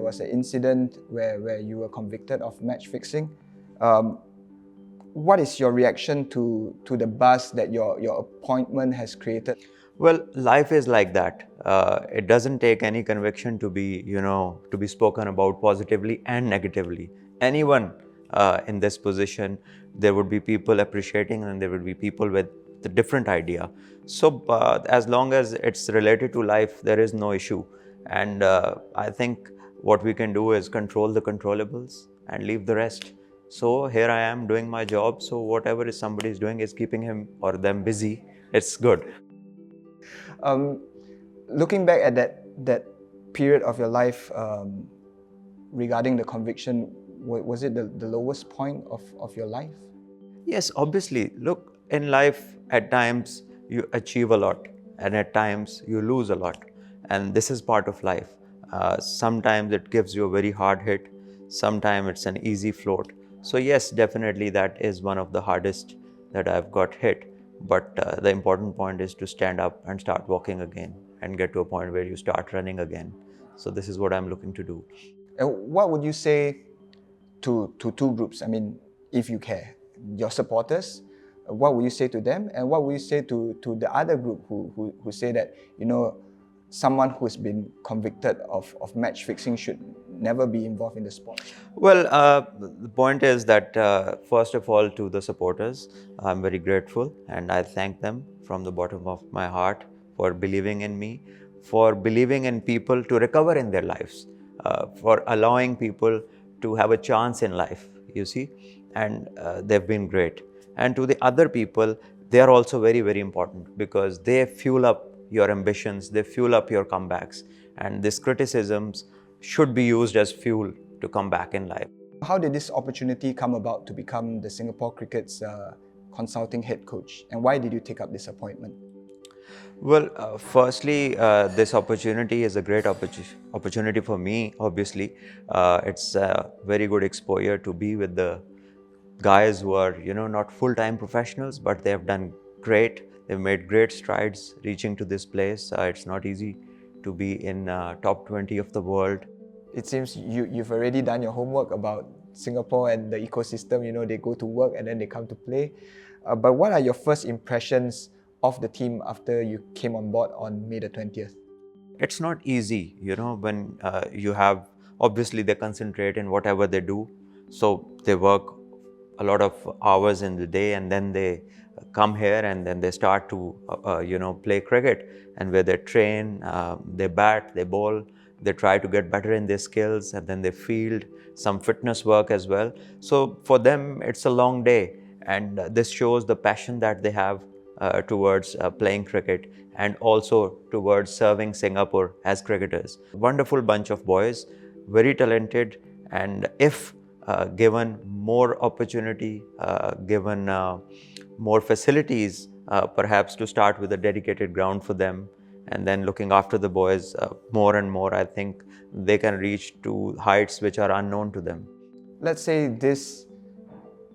was an incident where you were convicted of match fixing. Um, what is your reaction to the buzz that your appointment has created? Well, life is like that. It doesn't take any conviction to be spoken about positively and negatively. Anyone in this position, there would be people appreciating and there would be people with the different idea. So as long as it's related to life, there is no issue. And I think what we can do is control the controllables and leave the rest. So here I am doing my job. So whatever is somebody is doing is keeping him or them busy. It's good. Um, looking back at that period of your life regarding the conviction, was it the lowest point of your life? Yes, obviously. Look, in life, at times you achieve a lot, and at times you lose a lot. And this is part of life. Sometimes it gives you a very hard hit, sometimes it's an easy float. So, yes, definitely that is one of the hardest that I've got hit. But the important point is to stand up and start walking again and get to a point where you start running again. So, this is what I'm looking to do. And what would you say to two groups? I mean, if you care, your supporters, what would you say to them? And what would you say to the other group who say that, someone who's been convicted of match fixing should never be involved in the sport? Well, the point is that first of all, to the supporters, I'm very grateful and I thank them from the bottom of my heart for believing in me, for believing in people to recover in their lives, for allowing people to have a chance in life, you see, and they've been great. And to the other people, they are also very, very important because they fuel up your ambitions, they fuel up your comebacks, and these criticisms should be used as fuel to come back in life. How did this opportunity come about to become the Singapore Cricket's consulting head coach? And why did you take up this appointment? Well, firstly, this opportunity is a great opportunity for me, obviously. It's a very good exposure to be with the guys who are, not full-time professionals, but they have done great. They've made great strides reaching to this place. It's not easy to be in top 20 of the world. It seems you've already done your homework about Singapore and the ecosystem. They go to work and then they come to play. But what are your first impressions of the team after you came on board on May the 20th? It's not easy, when you have, obviously they concentrate in whatever they do. So they work a lot of hours in the day and then they come here and then they start to, play cricket, and where they train, they bat, they bowl, they try to get better in their skills, and then they field some fitness work as well. So for them, it's a long day, and this shows the passion that they have towards playing cricket and also towards serving Singapore as cricketers. Wonderful bunch of boys, very talented, and if given more opportunity, given more facilities, perhaps to start with a dedicated ground for them, and then looking after the boys more and more, I think they can reach to heights which are unknown to them. Let's say this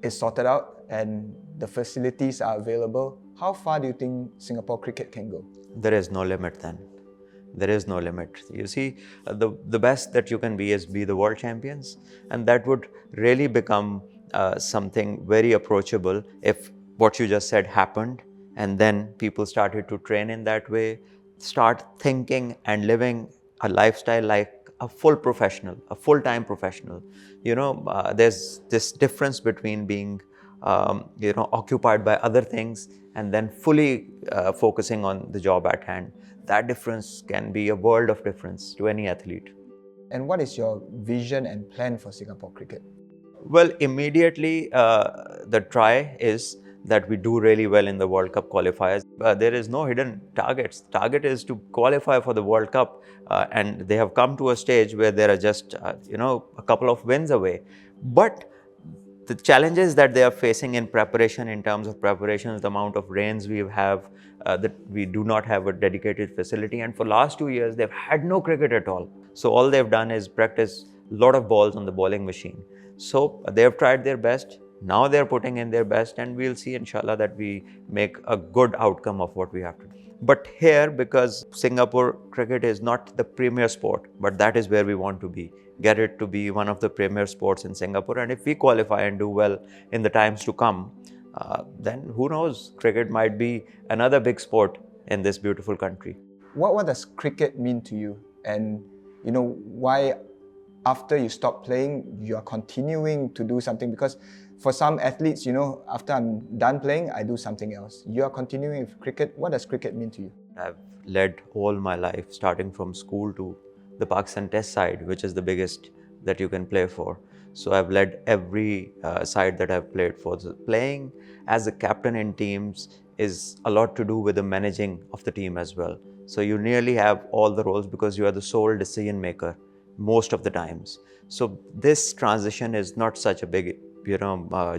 is sorted out and the facilities are available. How far do you think Singapore cricket can go? There is no limit then. There is no limit. You see, the best that you can be is be the world champions, and that would really become something very approachable if what you just said happened, and then people started to train in that way, start thinking and living a lifestyle like a full professional, a full-time professional. There's this difference between being occupied by other things and then fully focusing on the job at hand. That difference can be a world of difference to any athlete. And what is your vision and plan for Singapore cricket? Well, immediately the try is that we do really well in the World Cup qualifiers. There is no hidden targets. Target is to qualify for the World Cup, and they have come to a stage where there are just a couple of wins away. But the challenges that they are facing in preparation, in terms of preparations, the amount of rains we have, that we do not have a dedicated facility, and for last 2 years they've had no cricket at all. So all they've done is practice a lot of balls on the bowling machine. So they have tried their best. Now they're putting in their best, and we'll see, inshallah, that we make a good outcome of what we have to do. But here, because Singapore cricket is not the premier sport, but that is where we want to be. get it to be one of the premier sports in Singapore. And if we qualify and do well in the times to come, then who knows, cricket might be another big sport in this beautiful country. What does cricket mean to you? And why after you stop playing, you are continuing to do something? Because for some athletes, after I'm done playing, I do something else. You are continuing with cricket. What does cricket mean to you? I've led all my life, starting from school to the Pakistan Test side, which is the biggest that you can play for. So I've led every side that I've played for. So playing as a captain in teams is a lot to do with the managing of the team as well. So you nearly have all the roles because you are the sole decision maker most of the times. So this transition is not such a big,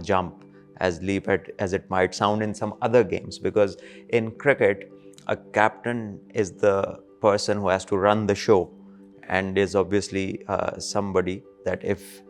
jump as leap as it might sound in some other games, because in cricket, a captain is the person who has to run the show, and is obviously somebody that if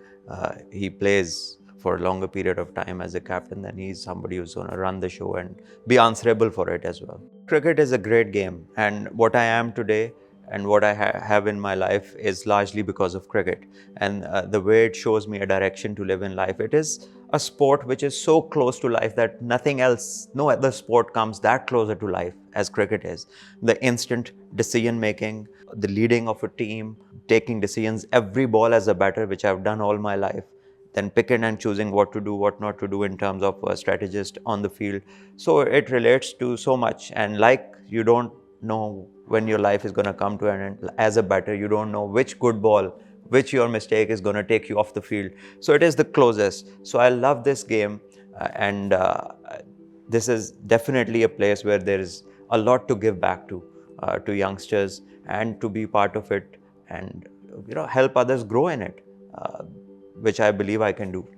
he plays for a longer period of time as a captain, then he's somebody who's going to run the show and be answerable for it as well. Cricket is a great game, and what I am today and what I have in my life is largely because of cricket, and the way it shows me a direction to live in life. It is a sport which is so close to life that nothing else, no other sport comes that closer to life as cricket is. The instant decision making, the leading of a team, taking decisions every ball as a batter, which I've done all my life, then picking and choosing what to do, what not to do in terms of a strategist on the field. So it relates to so much, and like you don't know when your life is going to come to an end. As a batter, you don't know which good ball, which your mistake is going to take you off the field. So it is the closest. So I love this game, and this is definitely a place where there is a lot to give back to youngsters, and to be part of it, and help others grow in it, which I believe I can do.